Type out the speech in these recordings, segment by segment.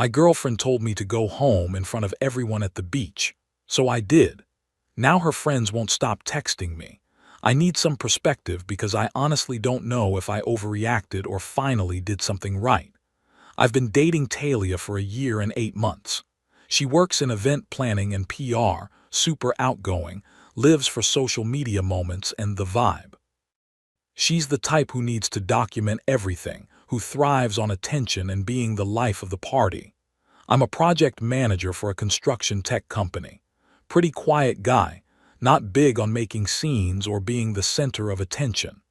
My girlfriend told me to go home in front of everyone at the beach, so I did. Now her friends won't stop texting me. I need some perspective because I honestly don't know if I overreacted or finally did something right. I've been dating Talia for a year and 8 months. She works in event planning and PR, super outgoing, lives for social media moments and the vibe. She's the type who needs to document everything, who thrives on attention and being the life of the party. I'm a project manager for a construction tech company. Pretty quiet guy, not big on making scenes or being the center of attention.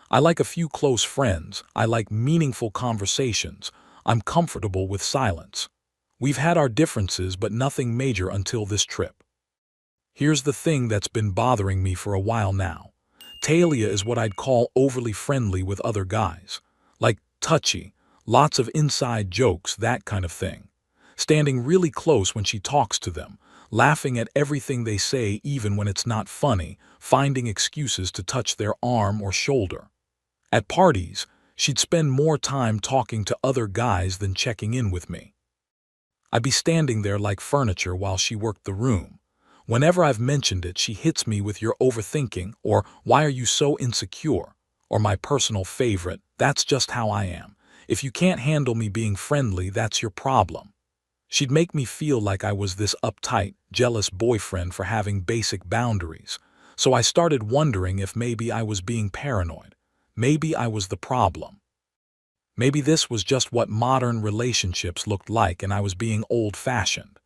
I like a few close friends, I like meaningful conversations, I'm comfortable with silence. We've had our differences but nothing major until this trip. Here's the thing that's been bothering me for a while now. Talia is what I'd call overly friendly with other guys. Like touchy, lots of inside jokes, that kind of thing. Standing really close when she talks to them, laughing at everything they say even when it's not funny, finding excuses to touch their arm or shoulder. At parties, she'd spend more time talking to other guys than checking in with me. I'd be standing there like furniture while she worked the room. Whenever I've mentioned it, she hits me with "you're overthinking," or "why are you so insecure?" Or my personal favorite, "that's just how I am. If you can't handle me being friendly, that's your problem." She'd make me feel like I was this uptight, jealous boyfriend for having basic boundaries. So I started wondering if maybe I was being paranoid. Maybe I was the problem. Maybe this was just what modern relationships looked like and I was being old-fashioned.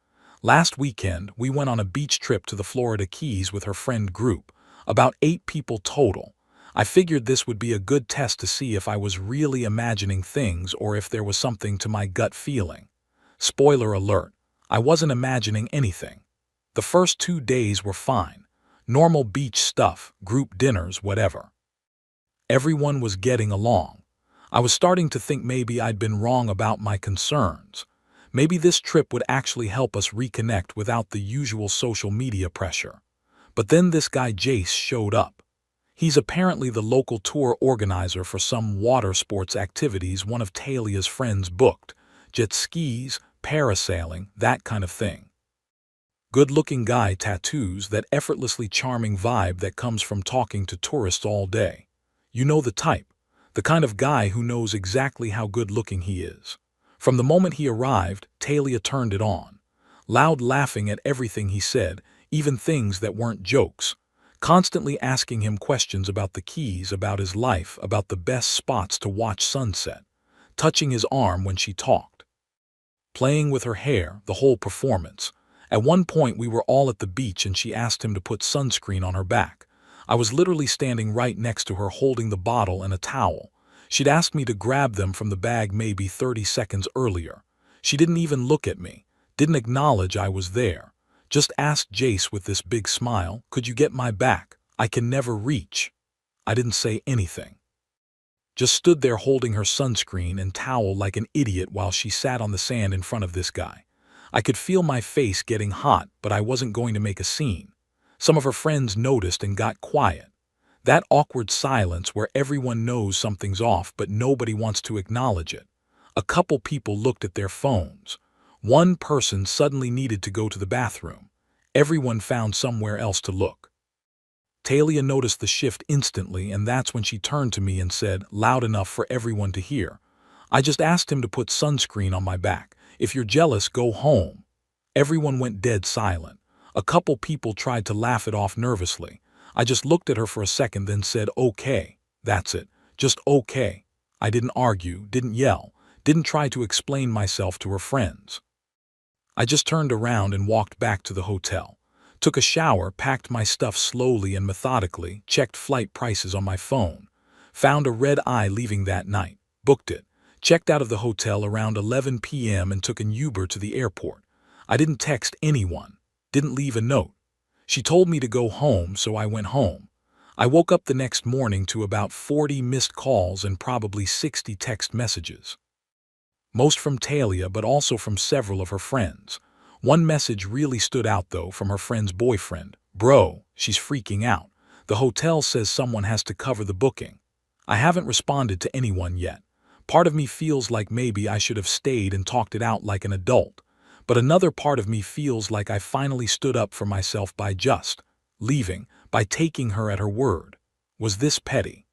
Last weekend, we went on a beach trip to the Florida Keys with her friend group, about 8 people total. I figured this would be a good test to see if I was really imagining things or if there was something to my gut feeling. Spoiler alert, I wasn't imagining anything. The first 2 days were fine. Normal beach stuff, group dinners, whatever. Everyone was getting along. I was starting to think maybe I'd been wrong about my concerns. Maybe this trip would actually help us reconnect without the usual social media pressure. But then this guy Jace showed up. He's apparently the local tour organizer for some water sports activities one of Talia's friends booked. Jet skis, parasailing, that kind of thing. Good-looking guy, tattoos, that effortlessly charming vibe that comes from talking to tourists all day. You know the type. The kind of guy who knows exactly how good-looking he is. From the moment he arrived, Talia turned it on. Loud laughing at everything he said, even things that weren't jokes. Constantly asking him questions about the Keys, about his life, about the best spots to watch sunset. Touching his arm when she talked. Playing with her hair, the whole performance. At one point we were all at the beach and she asked him to put sunscreen on her back. I was literally standing right next to her holding the bottle and a towel. She'd asked me to grab them from the bag maybe 30 seconds earlier. She didn't even look at me, didn't acknowledge I was there. Just asked Jace with this big smile, "Could you get my back? I can never reach." I didn't say anything. Just stood there holding her sunscreen and towel like an idiot while she sat on the sand in front of this guy. I could feel my face getting hot, but I wasn't going to make a scene. Some of her friends noticed and got quiet. That awkward silence where everyone knows something's off but nobody wants to acknowledge it. A couple people looked at their phones. One person suddenly needed to go to the bathroom. Everyone found somewhere else to look. Talia noticed the shift instantly, and that's when she turned to me and said, loud enough for everyone to hear, "I just asked him to put sunscreen on my back. If you're jealous, go home." Everyone went dead silent. A couple people tried to laugh it off nervously. I just looked at her for a second, then said, "Okay, that's it. Just okay." I didn't argue, didn't yell, didn't try to explain myself to her friends. I just turned around and walked back to the hotel. Took a shower, packed my stuff slowly and methodically, checked flight prices on my phone. Found a red-eye leaving that night, booked it, checked out of the hotel around 11 p.m. and took an Uber to the airport. I didn't text anyone, didn't leave a note. She told me to go home, so I went home. I woke up the next morning to about 40 missed calls and probably 60 text messages. Most from Talia, but also from several of her friends. One message really stood out though, from her friend's boyfriend. "Bro, she's freaking out. The hotel says someone has to cover the booking." I haven't responded to anyone yet, Part of me feels like maybe I should have stayed and talked it out like an adult, but another part of me feels like I finally stood up for myself by just leaving, by taking her at her word. Was this petty?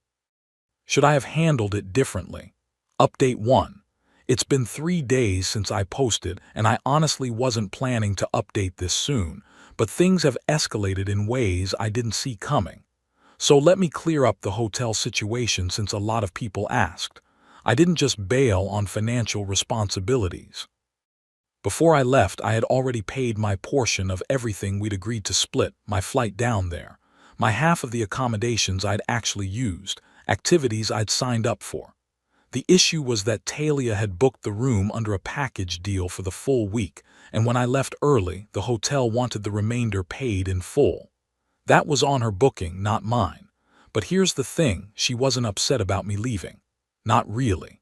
Should I have handled it differently? Update 1. It's been 3 days since I posted, and I honestly wasn't planning to update this soon, but things have escalated in ways I didn't see coming. So let me clear up the hotel situation since a lot of people asked. I didn't just bail on financial responsibilities. Before I left, I had already paid my portion of everything we'd agreed to split, my flight down there, my half of the accommodations I'd actually used, activities I'd signed up for. The issue was that Talia had booked the room under a package deal for the full week, and when I left early, the hotel wanted the remainder paid in full. That was on her booking, not mine. But here's the thing, she wasn't upset about me leaving. Not really.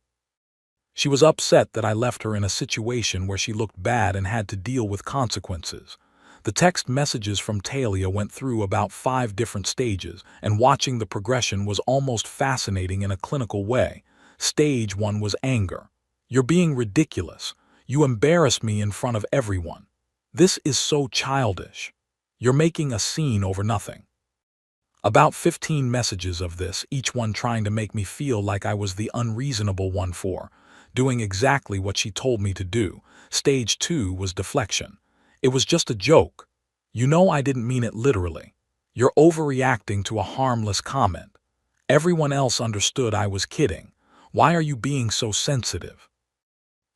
She was upset that I left her in a situation where she looked bad and had to deal with consequences. The text messages from Talia went through about 5 different stages, and watching the progression was almost fascinating in a clinical way. Stage 1 was anger. You're being ridiculous. You embarrass me in front of everyone. This is so childish. You're making a scene over nothing. About 15 messages of this, each one trying to make me feel like I was the unreasonable one for doing exactly what she told me to do. Stage 2 was deflection. It was just a joke. You know I didn't mean it literally. You're overreacting to a harmless comment. Everyone else understood I was kidding. Why are you being so sensitive?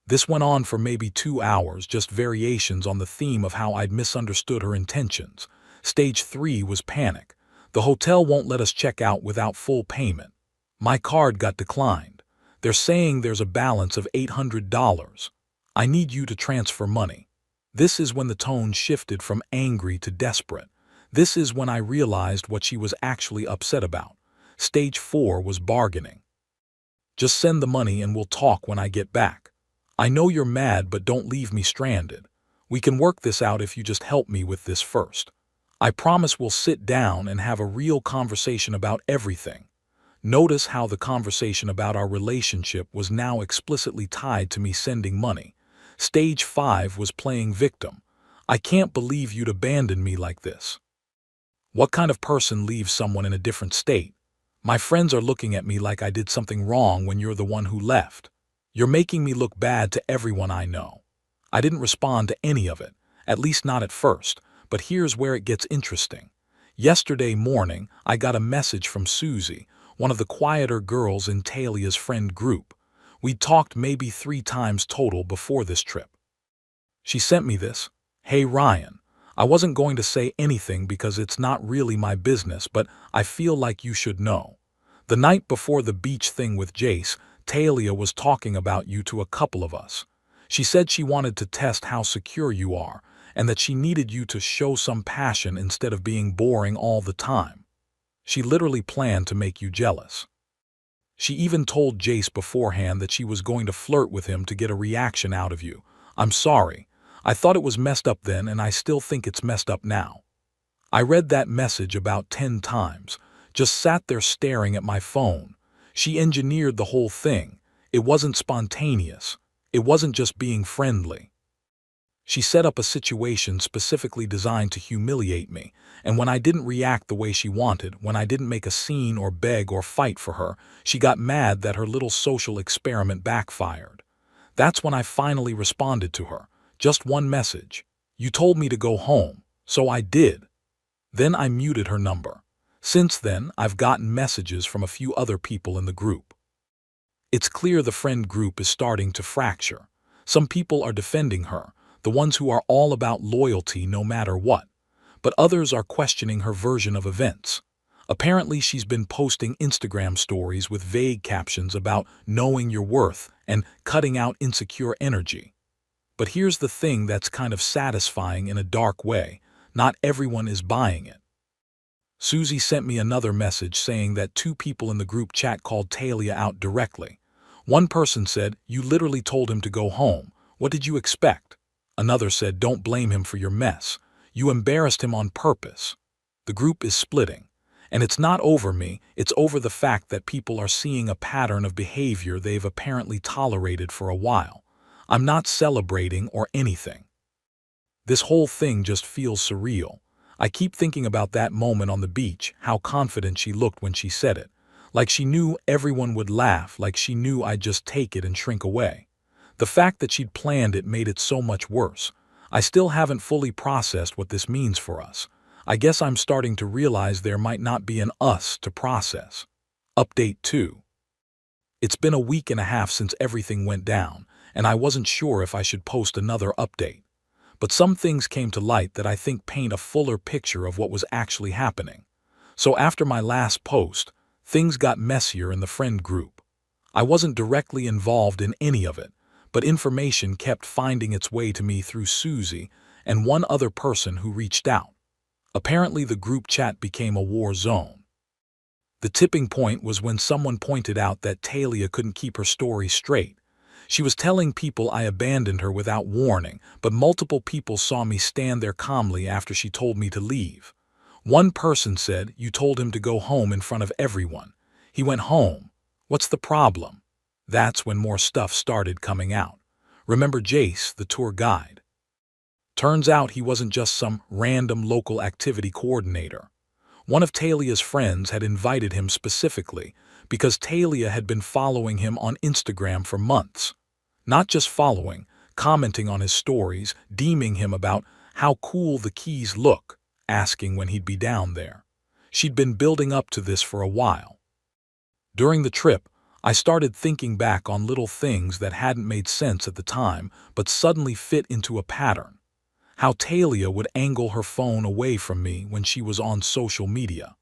This went on for maybe 2 hours, just variations on the theme of how I'd misunderstood her intentions. Stage 3 was panic. The hotel won't let us check out without full payment. My card got declined. They're saying there's a balance of $800. I need you to transfer money. This is when the tone shifted from angry to desperate. This is when I realized what she was actually upset about. Stage 4 was bargaining. Just send the money and we'll talk when I get back. I know you're mad, but don't leave me stranded. We can work this out if you just help me with this first. I promise we'll sit down and have a real conversation about everything. Notice how the conversation about our relationship was now explicitly tied to me sending money. Stage 5 was playing victim. I can't believe you'd abandon me like this. What kind of person leaves someone in a different state? My friends are looking at me like I did something wrong when you're the one who left. You're making me look bad to everyone I know. I didn't respond to any of it, at least not at first, but here's where it gets interesting. Yesterday morning, I got a message from Susie, one of the quieter girls in Talia's friend group. We'd talked maybe 3 times total before this trip. She sent me this. Hey Ryan, I wasn't going to say anything because it's not really my business, but I feel like you should know. The night before the beach thing with Jace, Talia was talking about you to a couple of us. She said she wanted to test how secure you are, and that she needed you to show some passion instead of being boring all the time. She literally planned to make you jealous. She even told Jace beforehand that she was going to flirt with him to get a reaction out of you. I'm sorry. I thought it was messed up then, and I still think it's messed up now. I read that message about 10 times, just sat there staring at my phone. She engineered the whole thing. It wasn't spontaneous. It wasn't just being friendly. She set up a situation specifically designed to humiliate me, and when I didn't react the way she wanted, when I didn't make a scene or beg or fight for her, she got mad that her little social experiment backfired. That's when I finally responded to her. Just one message. You told me to go home, so I did. Then I muted her number. Since then, I've gotten messages from a few other people in the group. It's clear the friend group is starting to fracture. Some people are defending her, the ones who are all about loyalty no matter what, but others are questioning her version of events. Apparently she's been posting Instagram stories with vague captions about knowing your worth and cutting out insecure energy. But here's the thing that's kind of satisfying in a dark way. Not everyone is buying it. Susie sent me another message saying that 2 people in the group chat called Talia out directly. One person said, "You literally told him to go home. What did you expect?" Another said, "Don't blame him for your mess. You embarrassed him on purpose." The group is splitting. And it's not over me, it's over the fact that people are seeing a pattern of behavior they've apparently tolerated for a while. I'm not celebrating or anything. This whole thing just feels surreal. I keep thinking about that moment on the beach, how confident she looked when she said it. Like she knew everyone would laugh, like she knew I'd just take it and shrink away. The fact that she'd planned it made it so much worse. I still haven't fully processed what this means for us. I guess I'm starting to realize there might not be an us to process. Update 2. It's been a week and a half since everything went down, and I wasn't sure if I should post another update. But some things came to light that I think paint a fuller picture of what was actually happening. So after my last post, things got messier in the friend group. I wasn't directly involved in any of it, but information kept finding its way to me through Susie and one other person who reached out. Apparently the group chat became a war zone. The tipping point was when someone pointed out that Talia couldn't keep her story straight. She was telling people I abandoned her without warning, but multiple people saw me stand there calmly after she told me to leave. One person said, "You told him to go home in front of everyone. He went home. What's the problem?" That's when more stuff started coming out. Remember Jace, the tour guide? Turns out he wasn't just some random local activity coordinator. One of Talia's friends had invited him specifically because Talia had been following him on Instagram for months. Not just following, commenting on his stories, deeming him about how cool the keys look, asking when he'd be down there. She'd been building up to this for a while. During the trip, I started thinking back on little things that hadn't made sense at the time but suddenly fit into a pattern. How Talia would angle her phone away from me when she was on social media.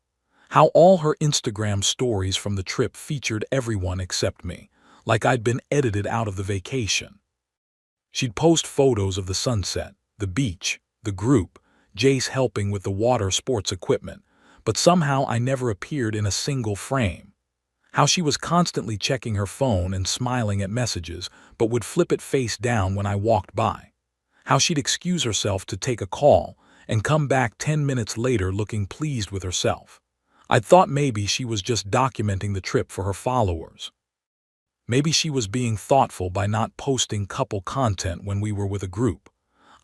How all her Instagram stories from the trip featured everyone except me, like I'd been edited out of the vacation. She'd post photos of the sunset, the beach, the group, Jace helping with the water sports equipment, but somehow I never appeared in a single frame. How she was constantly checking her phone and smiling at messages, but would flip it face down when I walked by. How she'd excuse herself to take a call and come back 10 minutes later looking pleased with herself. I'd thought maybe she was just documenting the trip for her followers. Maybe she was being thoughtful by not posting couple content when we were with a group.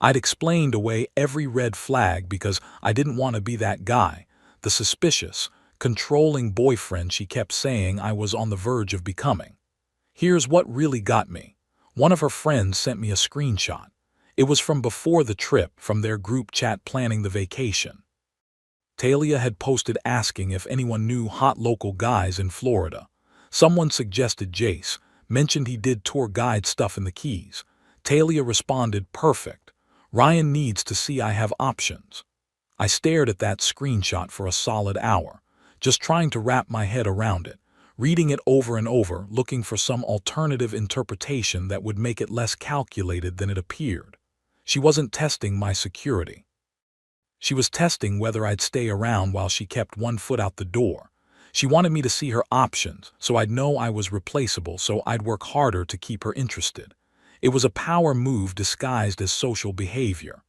I'd explained away every red flag because I didn't want to be that guy, the suspicious, controlling boyfriend she kept saying I was on the verge of becoming. Here's what really got me. One of her friends sent me a screenshot. It was from before the trip, from their group chat planning the vacation. Talia had posted asking if anyone knew hot local guys in Florida. Someone suggested Jace, mentioned he did tour guide stuff in the Keys. Talia responded, "Perfect. Ryan needs to see I have options." I stared at that screenshot for a solid hour, just trying to wrap my head around it, reading it over and over, looking for some alternative interpretation that would make it less calculated than it appeared. She wasn't testing my security. She was testing whether I'd stay around while she kept one foot out the door. She wanted me to see her options, so I'd know I was replaceable, so I'd work harder to keep her interested. It was a power move disguised as social behavior.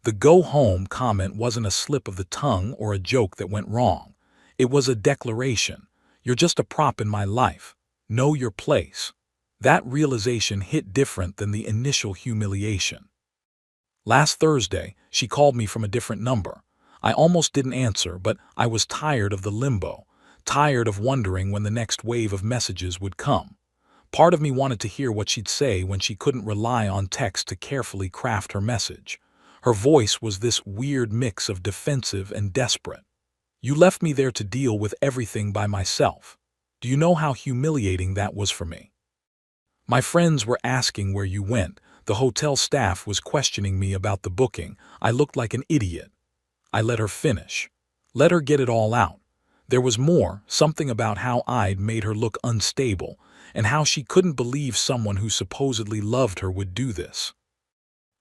The "go home" comment wasn't a slip of the tongue or a joke that went wrong. It was a declaration. You're just a prop in my life. Know your place. That realization hit different than the initial humiliation. Last Thursday, she called me from a different number. I almost didn't answer, but I was tired of the limbo, tired of wondering when the next wave of messages would come. Part of me wanted to hear what she'd say when she couldn't rely on text to carefully craft her message. Her voice was this weird mix of defensive and desperate. "You left me there to deal with everything by myself. Do you know how humiliating that was for me? My friends were asking where you went. The hotel staff was questioning me about the booking. I looked like an idiot." I let her finish. Let her get it all out. There was more, something about how I'd made her look unstable, and how she couldn't believe someone who supposedly loved her would do this.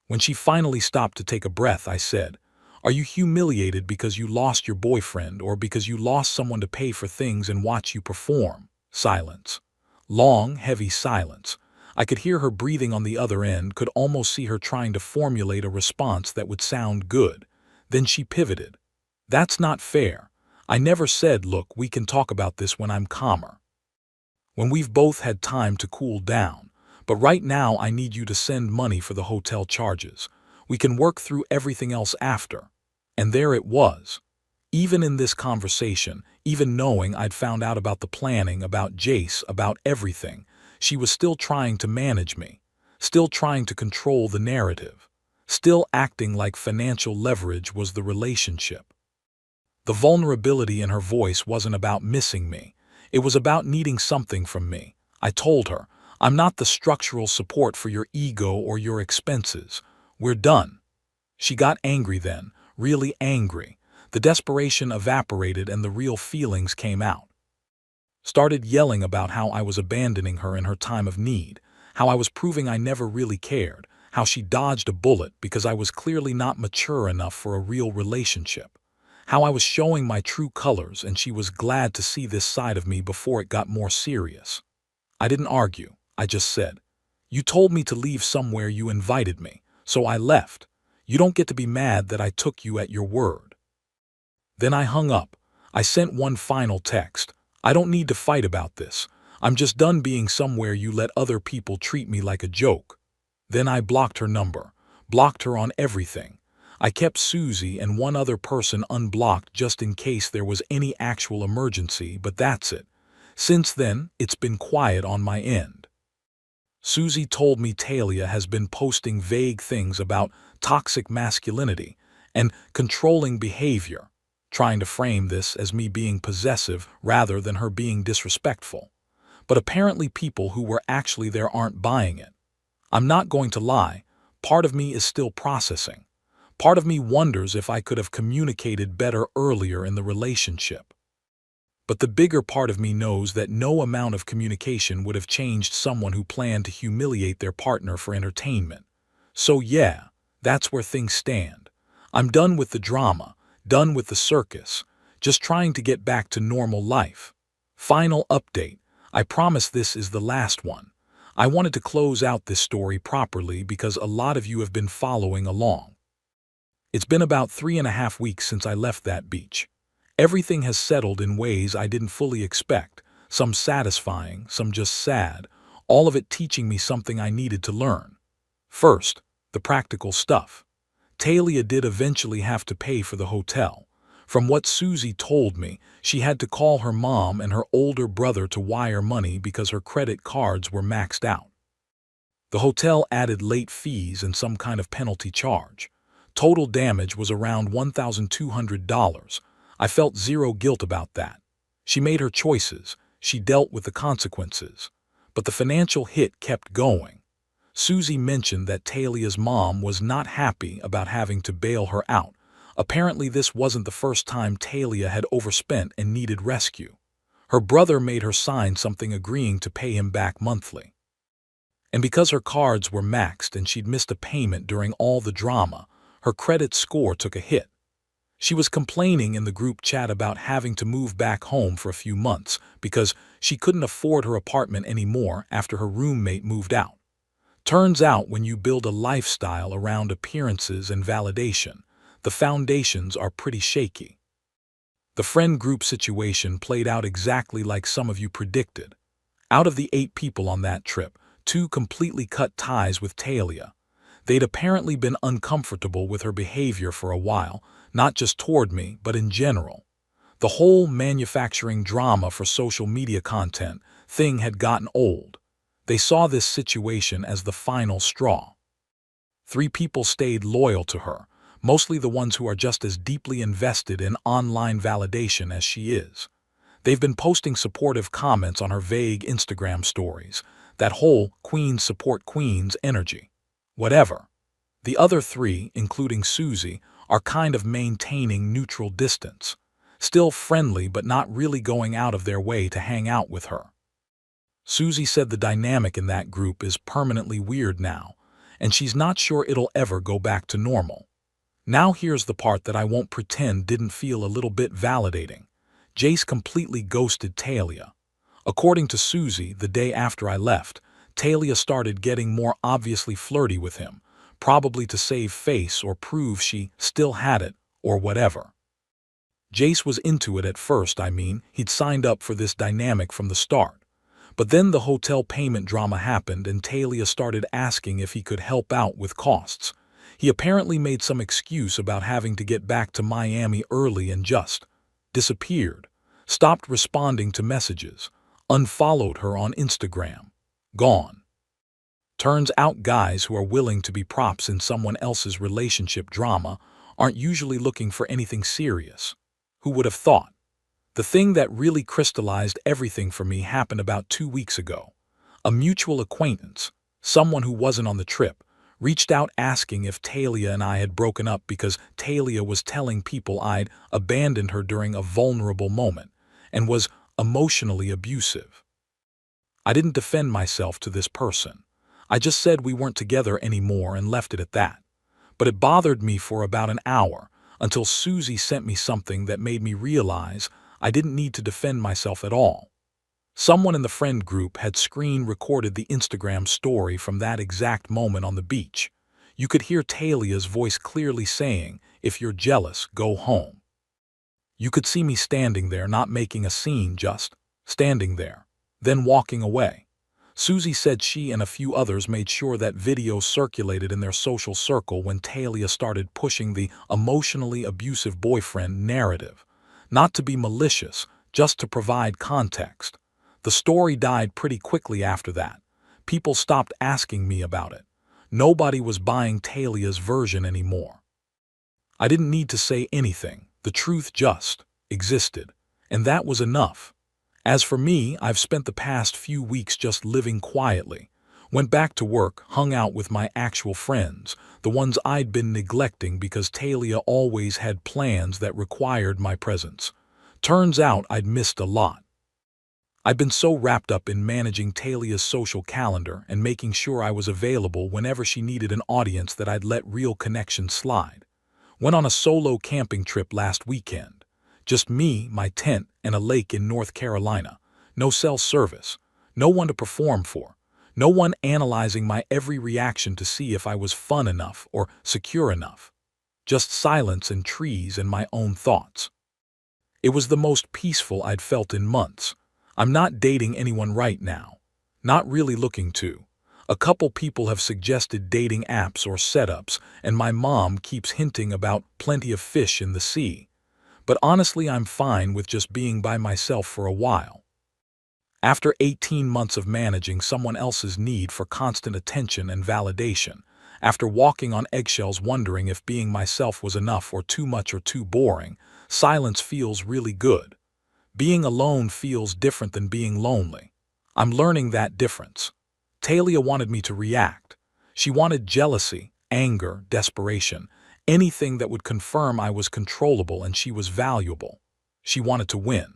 When she finally stopped to take a breath, I said, "Are you humiliated because you lost your boyfriend or because you lost someone to pay for things and watch you perform?" Silence. Long, heavy silence. I could hear her breathing on the other end, could almost see her trying to formulate a response that would sound good. Then she pivoted. "That's not fair. I never said, look, we can talk about this when I'm calmer, when we've both had time to cool down. But right now I need you to send money for the hotel charges. We can work through everything else after. And there it was. Even in this conversation, even knowing I'd found out about the planning, about Jace, about everything, she was still trying to manage me, still trying to control the narrative, still acting like financial leverage was the relationship. The vulnerability in her voice wasn't about missing me. It was about needing something from me. I told her, I'm not the structural support for your ego or your expenses. We're done. She got angry then, really angry. The desperation evaporated and the real feelings came out. Started yelling about how I was abandoning her in her time of need, how I was proving I never really cared, how she dodged a bullet because I was clearly not mature enough for a real relationship, how I was showing my true colors and she was glad to see this side of me before it got more serious. I didn't argue. I just said, you told me to leave somewhere, you invited me, so I left. You don't get to be mad that I took you at your word. Then I hung up. I sent one final text. I don't need to fight about this. I'm just done being somewhere you let other people treat me like a joke. Then I blocked her number, blocked her on everything. I kept Susie and one other person unblocked just in case there was any actual emergency, but that's it. Since then, it's been quiet on my end. Susie told me Talia has been posting vague things about toxic masculinity and controlling behavior, trying to frame this as me being possessive rather than her being disrespectful. But apparently people who were actually there aren't buying it. I'm not going to lie, part of me is still processing. Part of me wonders if I could have communicated better earlier in the relationship. But the bigger part of me knows that no amount of communication would have changed someone who planned to humiliate their partner for entertainment. So yeah, that's where things stand. I'm done with the drama, done with the circus, just trying to get back to normal life. Final update. I promise this is the last one. I wanted to close out this story properly because a lot of you have been following along. It's been about 3.5 weeks since I left that beach. Everything has settled in ways I didn't fully expect, some satisfying, some just sad, all of it teaching me something I needed to learn. First, the practical stuff. Talia did eventually have to pay for the hotel. From what Susie told me, she had to call her mom and her older brother to wire money because her credit cards were maxed out. The hotel added late fees and some kind of penalty charge. Total damage was around $1,200. I felt zero guilt about that. She made her choices. She dealt with the consequences. But the financial hit kept going. Susie mentioned that Talia's mom was not happy about having to bail her out. Apparently this wasn't the first time Talia had overspent and needed rescue. Her brother made her sign something agreeing to pay him back monthly. And because her cards were maxed and she'd missed a payment during all the drama, her credit score took a hit. She was complaining in the group chat about having to move back home for a few months because she couldn't afford her apartment anymore after her roommate moved out. Turns out when you build a lifestyle around appearances and validation, the foundations are pretty shaky. The friend group situation played out exactly like some of you predicted. Out of the 8 people on that trip, 2 completely cut ties with Talia. They'd apparently been uncomfortable with her behavior for a while, not just toward me, but in general. The whole manufacturing drama for social media content thing had gotten old. They saw this situation as the final straw. 3 people stayed loyal to her, mostly the ones who are just as deeply invested in online validation as she is. They've been posting supportive comments on her vague Instagram stories, that whole Queens support Queens energy. Whatever. The other 3, including Susie, are kind of maintaining neutral distance, still friendly but not really going out of their way to hang out with her. Susie said the dynamic in that group is permanently weird now, and she's not sure it'll ever go back to normal. Now here's the part that I won't pretend didn't feel a little bit validating. Jace completely ghosted Talia. According to Susie, the day after I left, Talia started getting more obviously flirty with him, probably to save face or prove she still had it, or whatever. Jace was into it at first, he'd signed up for this dynamic from the start. But then the hotel payment drama happened and Talia started asking if he could help out with costs. He apparently made some excuse about having to get back to Miami early and just disappeared, stopped responding to messages, unfollowed her on Instagram. Gone. Turns out guys who are willing to be props in someone else's relationship drama aren't usually looking for anything serious. Who would have thought? The thing that really crystallized everything for me happened about 2 weeks ago. A mutual acquaintance, someone who wasn't on the trip, reached out asking if Talia and I had broken up because Talia was telling people I'd abandoned her during a vulnerable moment and was emotionally abusive. I didn't defend myself to this person. I just said we weren't together anymore and left it at that. But it bothered me for about an hour until Susie sent me something that made me realize I didn't need to defend myself at all. Someone in the friend group had screen recorded the Instagram story from that exact moment on the beach. You could hear Talia's voice clearly saying, "If you're jealous, go home." You could see me standing there, not making a scene, just standing there, then walking away. Susie said she and a few others made sure that video circulated in their social circle when Talia started pushing the emotionally abusive boyfriend narrative. Not to be malicious, just to provide context. The story died pretty quickly after that. People stopped asking me about it. Nobody was buying Talia's version anymore. I didn't need to say anything. The truth just existed. And that was enough. As for me, I've spent the past few weeks just living quietly. Went back to work, hung out with my actual friends, the ones I'd been neglecting because Talia always had plans that required my presence. Turns out I'd missed a lot. I'd been so wrapped up in managing Talia's social calendar and making sure I was available whenever she needed an audience that I'd let real connections slide. Went on a solo camping trip last weekend. Just me, my tent, and a lake in North Carolina. No cell service. No one to perform for. No one analyzing my every reaction to see if I was fun enough or secure enough. Just silence and trees and my own thoughts. It was the most peaceful I'd felt in months. I'm not dating anyone right now. Not really looking to. A couple people have suggested dating apps or setups, and my mom keeps hinting about plenty of fish in the sea. But honestly, I'm fine with just being by myself for a while. After 18 months of managing someone else's need for constant attention and validation, after walking on eggshells wondering if being myself was enough or too much or too boring, silence feels really good. Being alone feels different than being lonely. I'm learning that difference. Talia wanted me to react. She wanted jealousy, anger, desperation, anything that would confirm I was controllable and she was valuable. She wanted to win.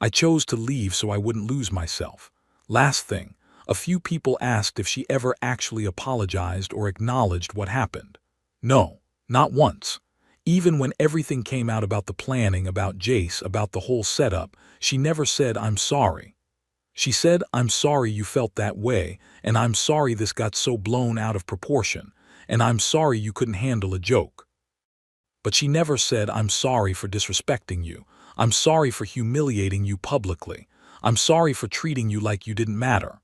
I chose to leave so I wouldn't lose myself. Last thing, a few people asked if she ever actually apologized or acknowledged what happened. No, not once. Even when everything came out about the planning, about Jace, about the whole setup, she never said, "I'm sorry." She said, "I'm sorry you felt that way, and I'm sorry this got so blown out of proportion, and I'm sorry you couldn't handle a joke." But she never said, "I'm sorry for disrespecting you. I'm sorry for humiliating you publicly. I'm sorry for treating you like you didn't matter."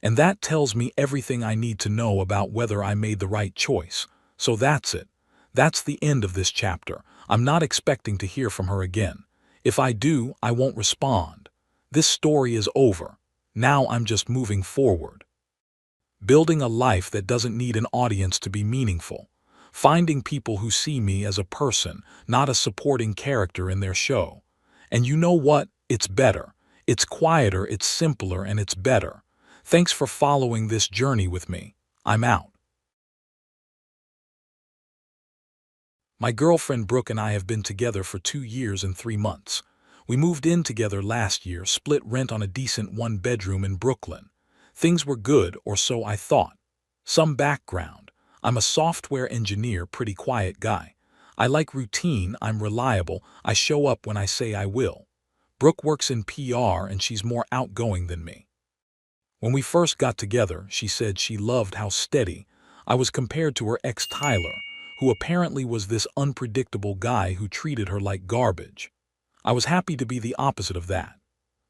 And that tells me everything I need to know about whether I made the right choice. So that's it. That's the end of this chapter. I'm not expecting to hear from her again. If I do, I won't respond. This story is over. Now I'm just moving forward. Building a life that doesn't need an audience to be meaningful. Finding people who see me as a person, not a supporting character in their show. And you know what? It's better. It's quieter, it's simpler, and it's better. Thanks for following this journey with me. I'm out. My girlfriend Brooke and I have been together for 2 years and 3 months. We moved in together last year, split rent on a decent 1-bedroom in Brooklyn. Things were good, or so I thought. Some background. I'm a software engineer, pretty quiet guy. I like routine, I'm reliable, I show up when I say I will. Brooke works in PR and she's more outgoing than me. When we first got together, she said she loved how steady I was compared to her ex Tyler, who apparently was this unpredictable guy who treated her like garbage. I was happy to be the opposite of that.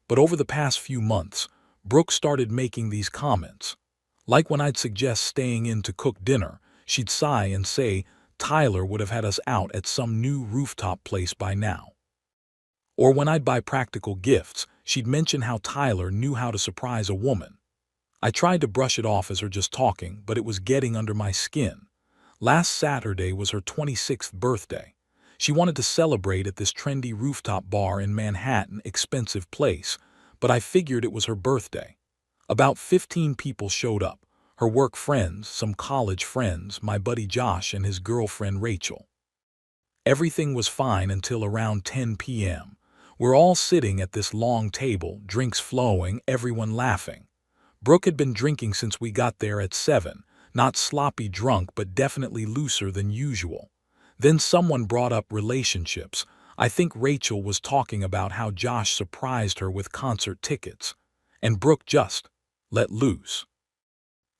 But over the past few months, Brooke started making these comments. Like when I'd suggest staying in to cook dinner, she'd sigh and say Tyler would have had us out at some new rooftop place by now. Or when I'd buy practical gifts, she'd mention how Tyler knew how to surprise a woman. I tried to brush it off as her just talking, but it was getting under my skin. Last Saturday was her 26th birthday. She wanted to celebrate at this trendy rooftop bar in Manhattan, expensive place, but I figured it was her birthday. About 15 people showed up, her work friends, some college friends, my buddy Josh and his girlfriend Rachel. Everything was fine until around 10 p.m. We're all sitting at this long table, drinks flowing, everyone laughing. Brooke had been drinking since we got there at 7, not sloppy drunk but definitely looser than usual. Then someone brought up relationships. I think Rachel was talking about how Josh surprised her with concert tickets. And Brooke just let loose.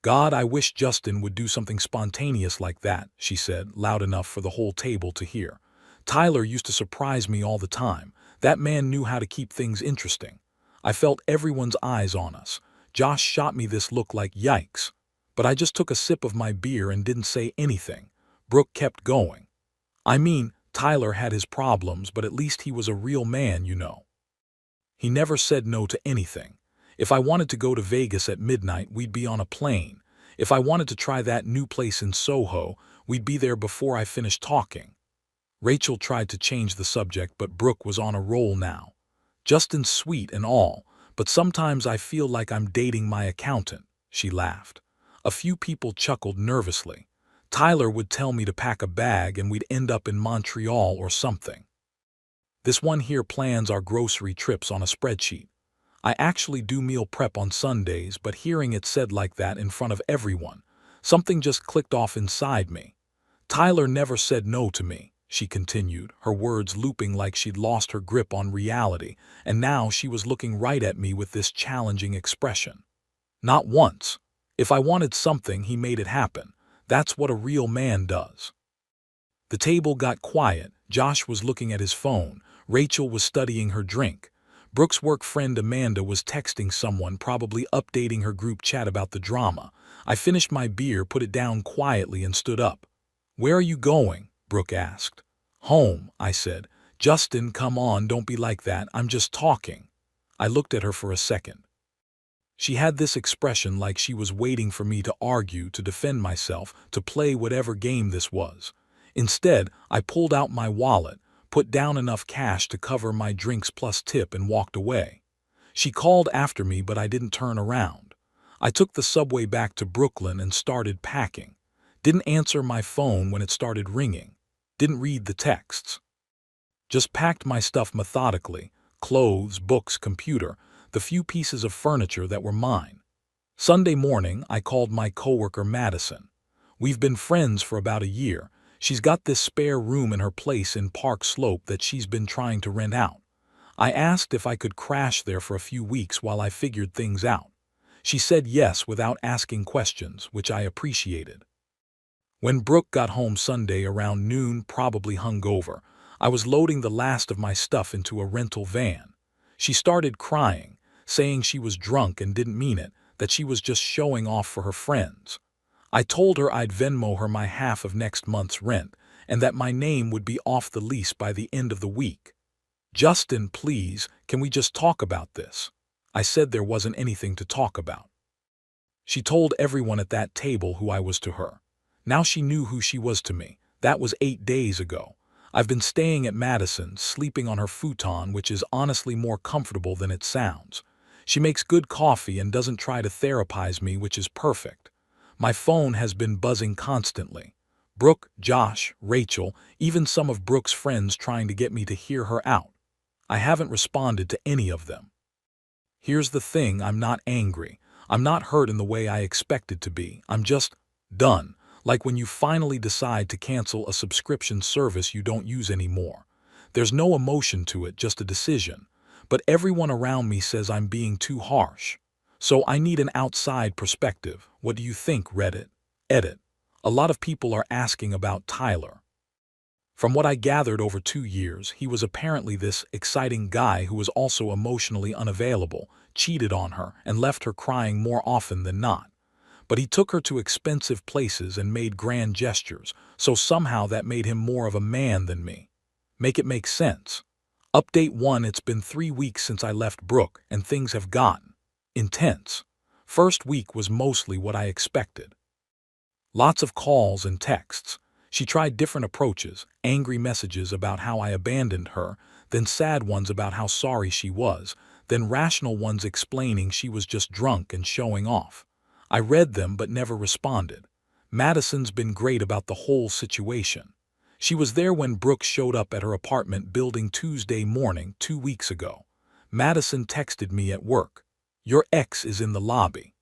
God, I wish Justin would do something spontaneous like that, she said, loud enough for the whole table to hear. Tyler used to surprise me all the time. That man knew how to keep things interesting. I felt everyone's eyes on us. Josh shot me this look like yikes. But I just took a sip of my beer and didn't say anything. Brooke kept going. I mean, Tyler had his problems, but at least he was a real man, you know. He never said no to anything. If I wanted to go to Vegas at midnight, we'd be on a plane. If I wanted to try that new place in Soho, we'd be there before I finished talking. Rachel tried to change the subject, but Brooke was on a roll now. Justin's sweet and all, but sometimes I feel like I'm dating my accountant, she laughed. A few people chuckled nervously. Tyler would tell me to pack a bag and we'd end up in Montreal or something. This one here plans our grocery trips on a spreadsheet. I actually do meal prep on Sundays, but hearing it said like that in front of everyone, something just clicked off inside me. Tyler never said no to me, she continued, her words looping like she'd lost her grip on reality, and now she was looking right at me with this challenging expression. Not once. If I wanted something, he made it happen. That's what a real man does. The table got quiet. Josh was looking at his phone. Rachel was studying her drink. Brooke's work friend Amanda was texting someone, probably updating her group chat about the drama. I finished my beer, put it down quietly, and stood up. "Where are you going?" Brooke asked. "Home," I said. "Justin, come on, don't be like that. I'm just talking." I looked at her for a second. She had this expression like she was waiting for me to argue, to defend myself, to play whatever game this was. Instead, I pulled out my wallet, put down enough cash to cover my drinks plus tip, and walked away. She called after me, but I didn't turn around. I took the subway back to Brooklyn and started packing. Didn't answer my phone when it started ringing. Didn't read the texts. Just packed my stuff methodically, clothes, books, computer, the few pieces of furniture that were mine. Sunday morning, I called my coworker Madison. We've been friends for about a year. She's got this spare room in her place in Park Slope that she's been trying to rent out. I asked if I could crash there for a few weeks while I figured things out. She said yes without asking questions, which I appreciated. When Brooke got home Sunday around noon, probably hungover, I was loading the last of my stuff into a rental van. She started crying, saying she was drunk and didn't mean it, that she was just showing off for her friends. I told her I'd Venmo her my half of next month's rent and that my name would be off the lease by the end of the week. "Justin, please, can we just talk about this?" I said there wasn't anything to talk about. She told everyone at that table who I was to her. Now she knew who she was to me. That was 8 days ago. I've been staying at Madison, sleeping on her futon, which is honestly more comfortable than it sounds. She makes good coffee and doesn't try to therapize me, which is perfect. My phone has been buzzing constantly. Brooke, Josh, Rachel, even some of Brooke's friends trying to get me to hear her out. I haven't responded to any of them. Here's the thing, I'm not angry. I'm not hurt in the way I expected to be. I'm just done. Like when you finally decide to cancel a subscription service you don't use anymore. There's no emotion to it, just a decision. But everyone around me says I'm being too harsh. So I need an outside perspective. What do you think, Reddit? Edit. A lot of people are asking about Tyler. From what I gathered over 2 years, he was apparently this exciting guy who was also emotionally unavailable, cheated on her, and left her crying more often than not. But he took her to expensive places and made grand gestures, so somehow that made him more of a man than me. Make it make sense. Update 1: It's been 3 weeks since I left Brooke, and things have gotten intense. First week was mostly what I expected. Lots of calls and texts. She tried different approaches, angry messages about how I abandoned her, then sad ones about how sorry she was, then rational ones explaining she was just drunk and showing off. I read them but never responded. Madison's been great about the whole situation. She was there when Brooke showed up at her apartment building Tuesday morning 2 weeks ago. Madison texted me at work. "Your ex is in the lobby.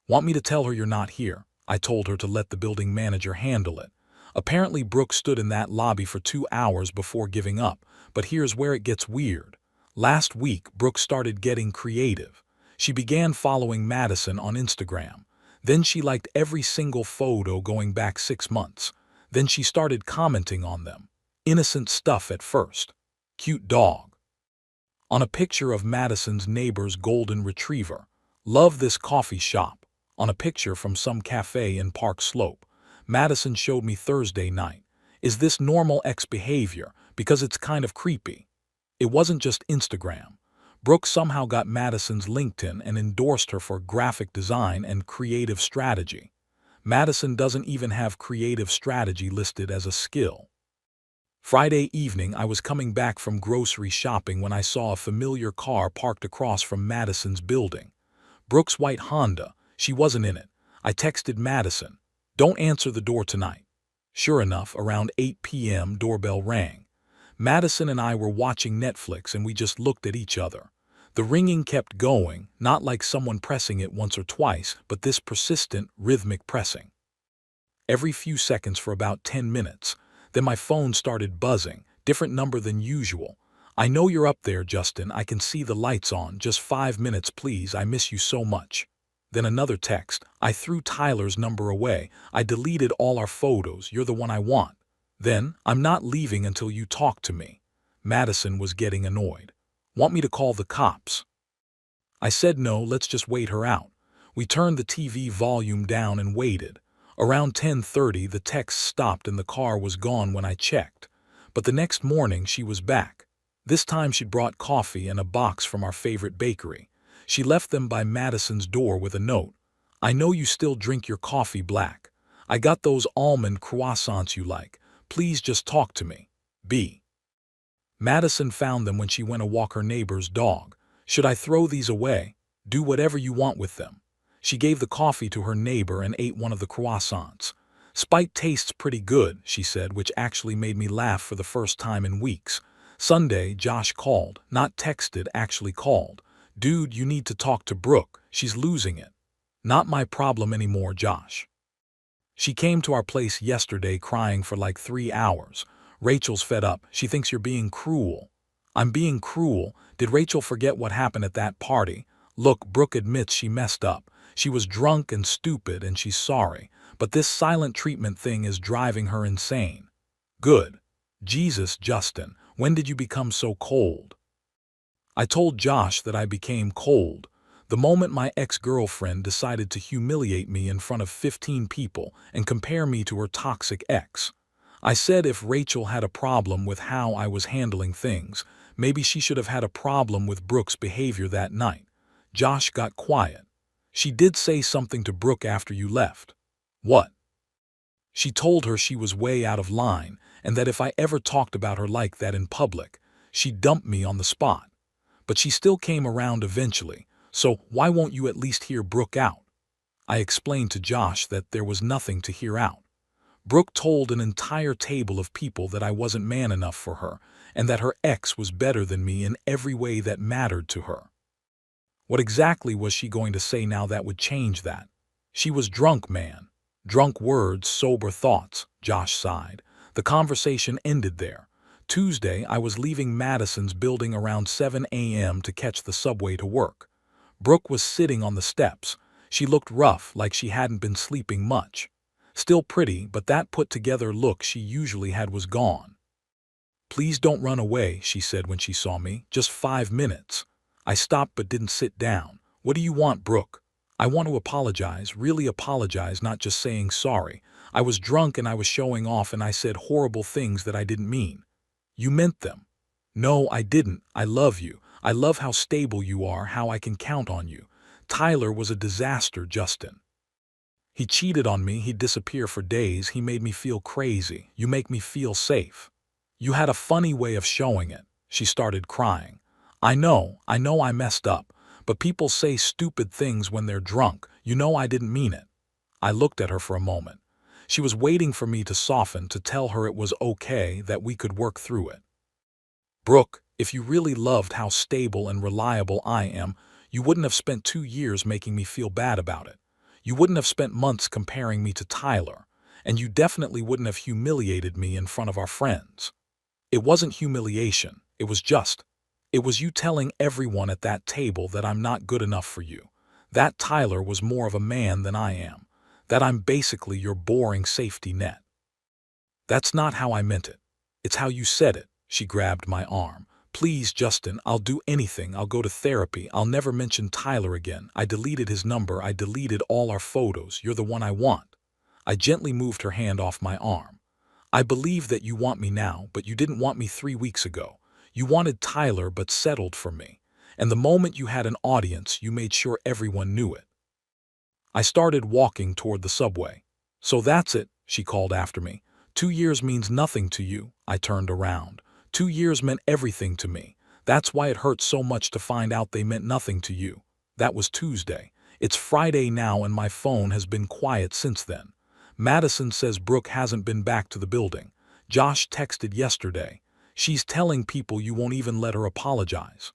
Want me to tell her you're not here?" I told her to let the building manager handle it. Apparently Brooke stood in that lobby for 2 hours before giving up, but here's where it gets weird. Last week, Brooke started getting creative. She began following Madison on Instagram. Then she liked every single photo going back 6 months. Then she started commenting on them. Innocent stuff at first. Cute dog. On a picture of Madison's neighbor's golden retriever. Love this coffee shop. On a picture from some cafe in Park Slope. Madison showed me Thursday night. Is this normal ex behavior? Because it's kind of creepy. It wasn't just Instagram. Brooke somehow got Madison's LinkedIn and endorsed her for graphic design and creative strategy. Madison doesn't even have creative strategy listed as a skill. Friday evening, I was coming back from grocery shopping when I saw a familiar car parked across from Madison's building. Brooke's white Honda. She wasn't in it. I texted Madison, "Don't answer the door tonight." Sure enough, around 8 p.m. doorbell rang. Madison and I were watching Netflix and we just looked at each other. The ringing kept going, not like someone pressing it once or twice, but this persistent, rhythmic pressing. Every few seconds for about 10 minutes. Then my phone started buzzing, different number than usual. "I know you're up there, Justin. I can see the lights on. Just 5 minutes, please. I miss you so much." Then another text. "I threw Tyler's number away. I deleted all our photos. You're the one I want." Then, "I'm not leaving until you talk to me." Madison was getting annoyed. "Want me to call the cops?" I said no, let's just wait her out. We turned the TV volume down and waited. Around 10:30 the text stopped and the car was gone when I checked. But the next morning she was back. This time she'd brought coffee and a box from our favorite bakery. She left them by Madison's door with a note. "I know you still drink your coffee black. I got those almond croissants you like. Please just talk to me. B." Madison found them when she went to walk her neighbor's dog. "Should I throw these away?" "Do whatever you want with them." She gave the coffee to her neighbor and ate one of the croissants. "Spite tastes pretty good," she said, which actually made me laugh for the first time in weeks. Sunday, Josh called, not texted, actually called. "Dude, you need to talk to Brooke. She's losing it." "Not my problem anymore, Josh." She came to our place yesterday crying for like 3 hours. "Rachel's fed up. She thinks you're being cruel." "I'm being cruel? Did Rachel forget what happened at that party?" "Look, Brooke admits she messed up. She was drunk and stupid and she's sorry. But this silent treatment thing is driving her insane." "Good. Jesus, Justin, when did you become so cold?" I told Josh that I became cold the moment my ex-girlfriend decided to humiliate me in front of 15 people and compare me to her toxic ex. I said if Rachel had a problem with how I was handling things, maybe she should have had a problem with Brooke's behavior that night. Josh got quiet. "She did say something to Brooke after you left." "What?" "She told her she was way out of line and that if I ever talked about her like that in public, she'd dump me on the spot. But she still came around eventually, so why won't you at least hear Brooke out?" I explained to Josh that there was nothing to hear out. Brooke told an entire table of people that I wasn't man enough for her and that her ex was better than me in every way that mattered to her. What exactly was she going to say now that would change that? She was drunk, man. Drunk words, sober thoughts, Josh sighed. The conversation ended there. Tuesday, I was leaving Madison's building around 7 a.m. to catch the subway to work. Brooke was sitting on the steps. She looked rough, like she hadn't been sleeping much. Still pretty, but that put-together look she usually had was gone. "Please don't run away," she said when she saw me. "Just 5 minutes." I stopped but didn't sit down. "What do you want, Brooke?" "I want to apologize, really apologize, not just saying sorry. I was drunk and I was showing off and I said horrible things that I didn't mean." "You meant them." "No, I didn't. I love you. I love how stable you are, how I can count on you. Tyler was a disaster, Justin. He cheated on me, he'd disappear for days, he made me feel crazy. You make me feel safe. You had a funny way of showing it." She started crying. I know I messed up, but people say stupid things when they're drunk. You know I didn't mean it." I looked at her for a moment. She was waiting for me to soften, to tell her it was okay, that we could work through it. "Brooke, if you really loved how stable and reliable I am, you wouldn't have spent 2 years making me feel bad about it. You wouldn't have spent months comparing me to Tyler, and you definitely wouldn't have humiliated me in front of our friends." "It wasn't humiliation, it was you telling everyone at that table that I'm not good enough for you. That Tyler was more of a man than I am. That I'm basically your boring safety net." "That's not how I meant it. It's how you said it." She grabbed my arm. "Please, Justin, I'll do anything. I'll go to therapy. I'll never mention Tyler again. I deleted his number. I deleted all our photos. You're the one I want." I gently moved her hand off my arm. "I believe that you want me now, but you didn't want me 3 weeks ago. You wanted Tyler but settled for me. And the moment you had an audience, you made sure everyone knew it." I started walking toward the subway. "So that's it," she called after me. 2 years means nothing to you." I turned around. 2 years meant everything to me. That's why it hurt so much to find out they meant nothing to you. That was Tuesday. It's Friday now and my phone has been quiet since then. Madison says Brooke hasn't been back to the building. Josh texted yesterday. She's telling people you won't even let her apologize.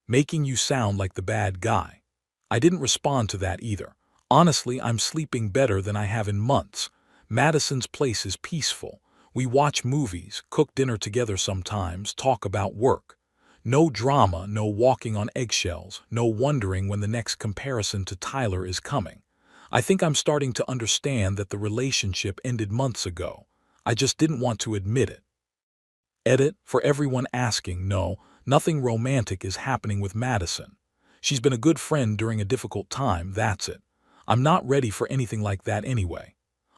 Making you sound like the bad guy. I didn't respond to that either. Honestly, I'm sleeping better than I have in months. Madison's place is peaceful. We watch movies, cook dinner together sometimes, talk about work. No drama, no walking on eggshells, no wondering when the next comparison to Tyler is coming. I think I'm starting to understand that the relationship ended months ago. I just didn't want to admit it. Edit, for everyone asking, no, nothing romantic is happening with Madison. She's been a good friend during a difficult time, that's it. I'm not ready for anything like that anyway.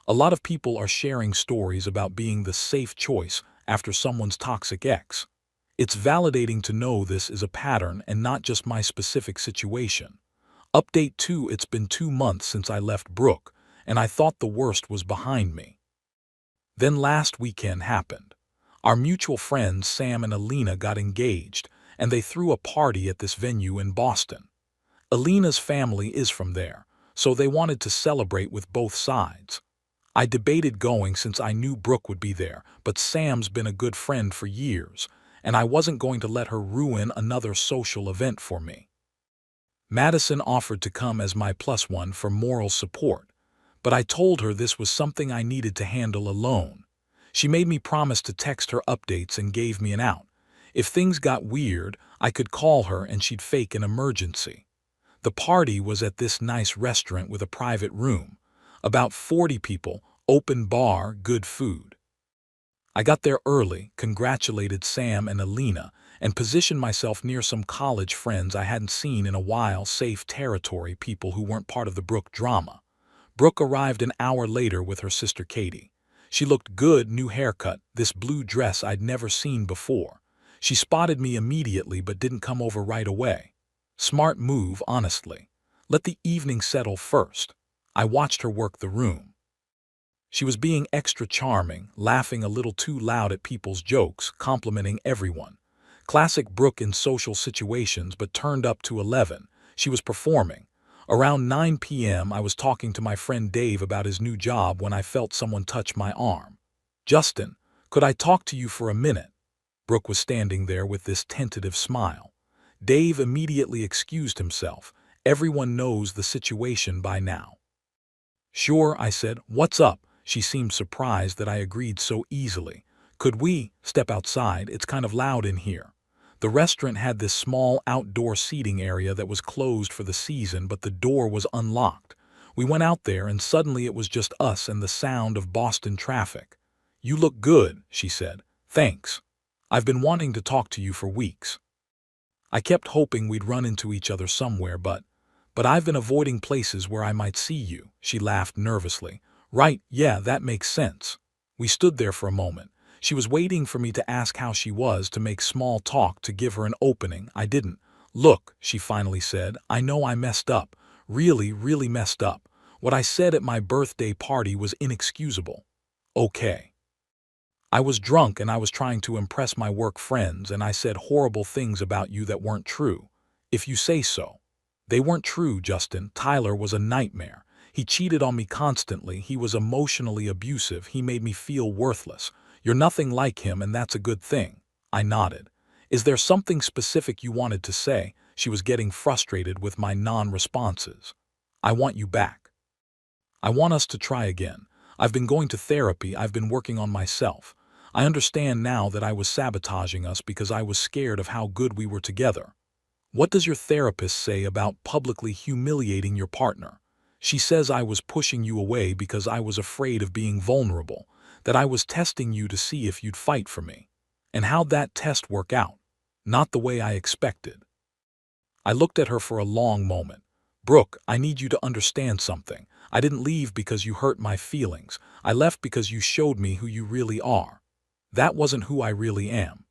A lot of people are sharing stories about being the safe choice after someone's toxic ex. It's validating to know this is a pattern and not just my specific situation. Update 2: It's been 2 months since I left Brooke, and I thought the worst was behind me. Then last weekend happened. Our mutual friends Sam and Alina got engaged, and they threw a party at this venue in Boston. Alina's family is from there, so they wanted to celebrate with both sides. I debated going since I knew Brooke would be there, but Sam's been a good friend for years, and I wasn't going to let her ruin another social event for me. Madison offered to come as my +1 for moral support, but I told her this was something I needed to handle alone. She made me promise to text her updates and gave me an out. If things got weird, I could call her and she'd fake an emergency. The party was at this nice restaurant with a private room. About 40 people, open bar, good food. I got there early, congratulated Sam and Alina, and positioned myself near some college friends I hadn't seen in a while, safe territory, people who weren't part of the Brooke drama. Brooke arrived an hour later with her sister Katie. She looked good, new haircut, this blue dress I'd never seen before. She spotted me immediately but didn't come over right away. Smart move, honestly. Let the evening settle first. I watched her work the room. She was being extra charming, laughing a little too loud at people's jokes, complimenting everyone. Classic Brooke in social situations, but turned up to 11. She was performing. Around 9 p.m. I was talking to my friend Dave about his new job when I felt someone touch my arm. "Justin, could I talk to you for a minute?" Brooke was standing there with this tentative smile. Dave immediately excused himself. Everyone knows the situation by now. "Sure," I said. "What's up?" She seemed surprised that I agreed so easily. "Could we step outside? It's kind of loud in here." The restaurant had this small outdoor seating area that was closed for the season, but the door was unlocked. We went out there and suddenly it was just us and the sound of Boston traffic. "You look good," she said. "Thanks. I've been wanting to talk to you for weeks. I kept hoping we'd run into each other somewhere, but I've been avoiding places where I might see you." She laughed nervously. "Right, yeah, that makes sense." We stood there for a moment. She was waiting for me to ask how she was, to make small talk, to give her an opening. I didn't. "Look," she finally said, "I know I messed up. Really, really messed up. What I said at my birthday party was inexcusable. Okay. I was drunk and I was trying to impress my work friends and I said horrible things about you that weren't true. If you say so. They weren't true, Justin. Tyler was a nightmare. He cheated on me constantly. He was emotionally abusive. He made me feel worthless. You're nothing like him and that's a good thing." I nodded. "Is there something specific you wanted to say?" She was getting frustrated with my non-responses. "I want you back. I want us to try again. I've been going to therapy. I've been working on myself. I understand now that I was sabotaging us because I was scared of how good we were together." "What does your therapist say about publicly humiliating your partner?" "She says I was pushing you away because I was afraid of being vulnerable, that I was testing you to see if you'd fight for me. And how'd that test work out? Not the way I expected." I looked at her for a long moment. "Brooke, I need you to understand something. I didn't leave because you hurt my feelings. I left because you showed me who you really are. That wasn't who I really am.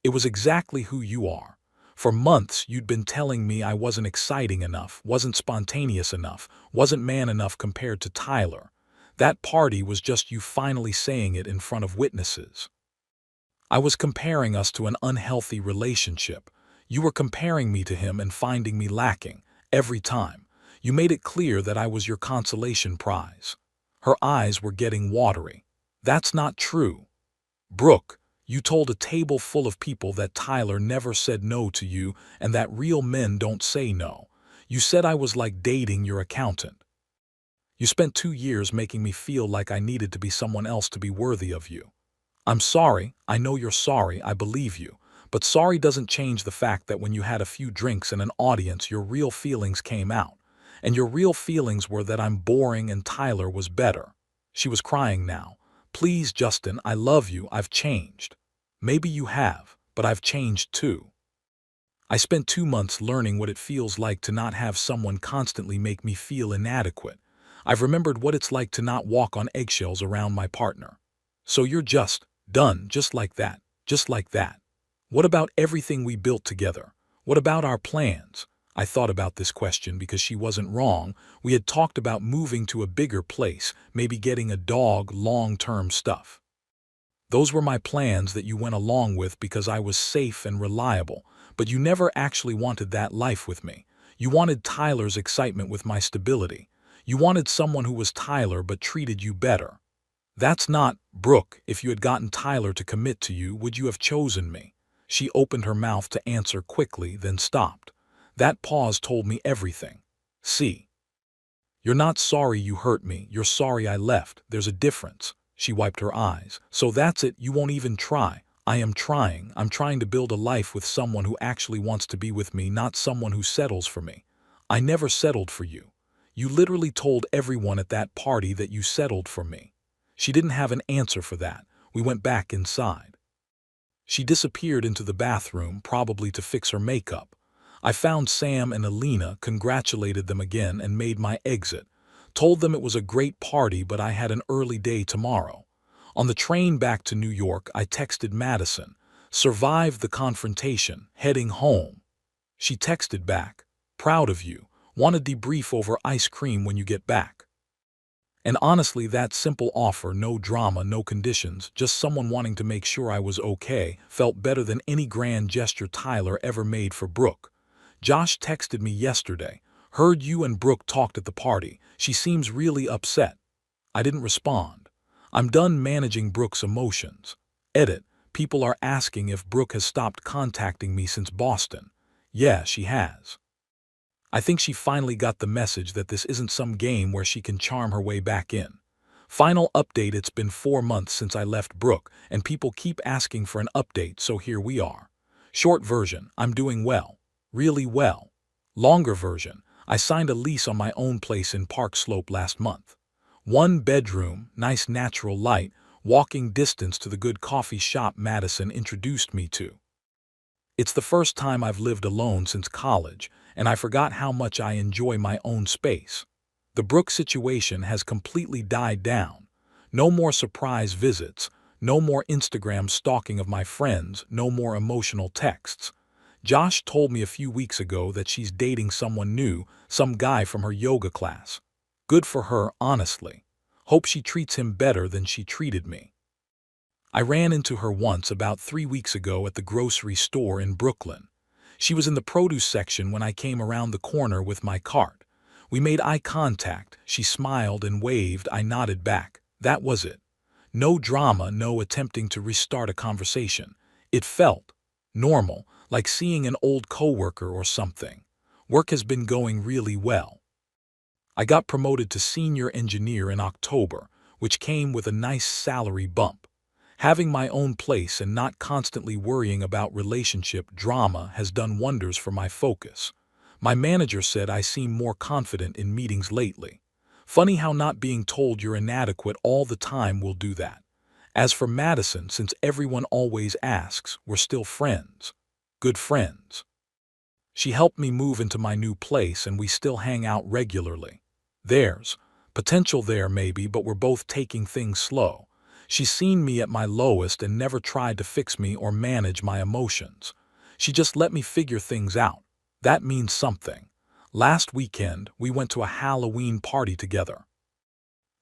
It was exactly who you are. For months, you'd been telling me I wasn't exciting enough, wasn't spontaneous enough, wasn't man enough compared to Tyler. That party was just you finally saying it in front of witnesses. I was comparing us to an unhealthy relationship. You were comparing me to him and finding me lacking. Every time. You made it clear that I was your consolation prize." Her eyes were getting watery. "That's not true. Brooke, you told a table full of people that Tyler never said no to you and that real men don't say no. You said I was like dating your accountant. You spent 2 years making me feel like I needed to be someone else to be worthy of you. I'm sorry, I know you're sorry, I believe you. But sorry doesn't change the fact that when you had a few drinks in an audience, your real feelings came out. And your real feelings were that I'm boring and Tyler was better." She was crying now. "Please, Justin, I love you, I've changed." "Maybe you have, but I've changed too. I spent 2 months learning what it feels like to not have someone constantly make me feel inadequate. I've remembered what it's like to not walk on eggshells around my partner. So you're just done, just like that, just like that. What about everything we built together? What about our plans?" I thought about this question because she wasn't wrong. We had talked about moving to a bigger place, maybe getting a dog, long-term stuff. "Those were my plans that you went along with because I was safe and reliable, but you never actually wanted that life with me. You wanted Tyler's excitement with my stability. You wanted someone who was Tyler but treated you better. That's not, Brooke, if you had gotten Tyler to commit to you, would you have chosen me?" She opened her mouth to answer quickly, then stopped. That pause told me everything. "See, you're not sorry you hurt me, you're sorry I left. There's a difference." She wiped her eyes. "So that's it, you won't even try." "I am trying. I'm trying to build a life with someone who actually wants to be with me, not someone who settles for me." "I never settled for you. You literally told everyone at that party that you settled for me." She didn't have an answer for that. We went back inside. She disappeared into the bathroom, probably to fix her makeup. I found Sam and Alina, congratulated them again, and made my exit. Told them it was a great party, but I had an early day tomorrow. On the train back to New York, I texted Madison. "Survived the confrontation, heading home." She texted back, "Proud of you. Want to debrief over ice cream when you get back." And honestly, that simple offer, no drama, no conditions, just someone wanting to make sure I was okay, felt better than any grand gesture Tyler ever made for Brooke. "Josh texted me yesterday. Heard you and Brooke talked at the party. She seems really upset." I didn't respond. I'm done managing Brooke's emotions. Edit. People are asking if Brooke has stopped contacting me since Boston. Yeah, she has. I think she finally got the message that this isn't some game where she can charm her way back in. Final update: it's been 4 months since I left Brooke, and people keep asking for an update, so here we are. Short version: I'm doing well. Really well. Longer version: I signed a lease on my own place in Park Slope last month. 1 bedroom, nice natural light, walking distance to the good coffee shop Madison introduced me to. It's the first time I've lived alone since college, and I forgot how much I enjoy my own space. The Brooke situation has completely died down. No more surprise visits, no more Instagram stalking of my friends, no more emotional texts. Josh told me a few weeks ago that she's dating someone new, some guy from her yoga class. Good for her, honestly. Hope she treats him better than she treated me. I ran into her once about 3 weeks ago at the grocery store in Brooklyn. She was in the produce section when I came around the corner with my cart. We made eye contact. She smiled and waved. I nodded back. That was it. No drama, no attempting to restart a conversation. It felt normal, like seeing an old coworker or something. Work has been going really well. I got promoted to senior engineer in October, which came with a nice salary bump. Having my own place and not constantly worrying about relationship drama has done wonders for my focus. My manager said I seem more confident in meetings lately. Funny how not being told you're inadequate all the time will do that. As for Madison, since everyone always asks, we're still friends. Good friends. She helped me move into my new place and we still hang out regularly. There's potential there maybe, but we're both taking things slow. She's seen me at my lowest and never tried to fix me or manage my emotions. She just let me figure things out. That means something. Last weekend, we went to a Halloween party together.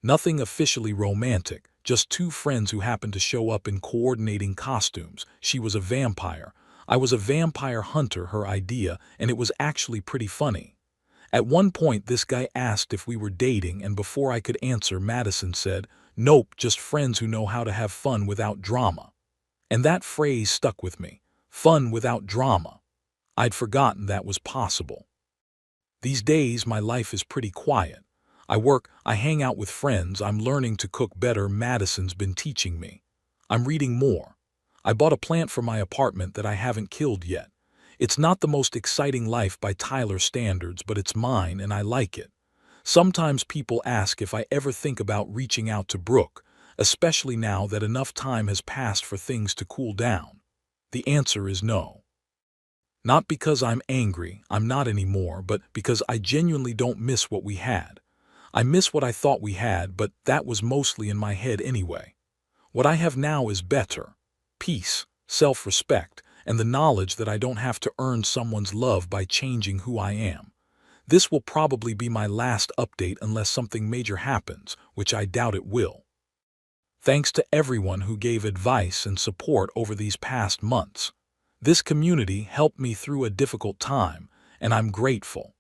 Nothing officially romantic, just 2 friends who happened to show up in coordinating costumes. She was a vampire. I was a vampire hunter, her idea, and it was actually pretty funny. At one point, this guy asked if we were dating, and before I could answer, Madison said, "Nope, just friends who know how to have fun without drama." And that phrase stuck with me. Fun without drama. I'd forgotten that was possible. These days, my life is pretty quiet. I work, I hang out with friends, I'm learning to cook better. Madison's been teaching me. I'm reading more. I bought a plant for my apartment that I haven't killed yet. It's not the most exciting life by Tyler standards, but it's mine and I like it. Sometimes people ask if I ever think about reaching out to Brooke, especially now that enough time has passed for things to cool down. The answer is no. Not because I'm angry, I'm not anymore, but because I genuinely don't miss what we had. I miss what I thought we had, but that was mostly in my head anyway. What I have now is better. Peace, self-respect, and the knowledge that I don't have to earn someone's love by changing who I am. This will probably be my last update unless something major happens, which I doubt it will. Thanks to everyone who gave advice and support over these past months. This community helped me through a difficult time, and I'm grateful.